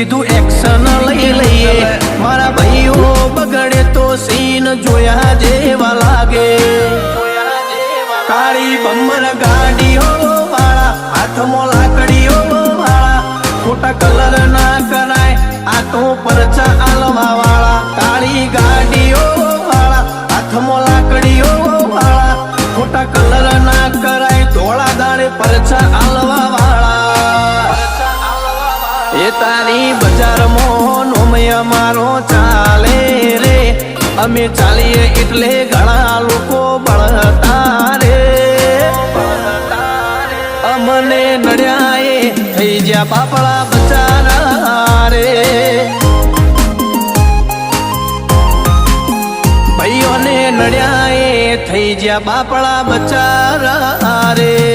સીધું એક્શન લઈ લઈએ મારા ભાઈઓ બગડે તો સીન જોયા જેવા લાગે કાળી બમ્બર ગાડીઓ વાળા હાથમાં લાકડીઓ વાળા ખોટા કલર ના કરાય આ તો પરચા આલવા વાળા કાળી ગાડીઓ વાળા હાથમાં લાકડીઓ વાળા ખોટા કલર ના કરાય ધોળા દાડે પરચા આલવા વાળા એ તારી બજારમાં નોમય મારો ચાલે રે અમે ચાલીએ એટલે ઘણા લોકો બળતા રે અમને નડ્યા એ થઈ જ્યાં બાપડા બચારા રે ભાઈઓને નડ્યા એ થઈ જ્યાં બાપડા બચારા રે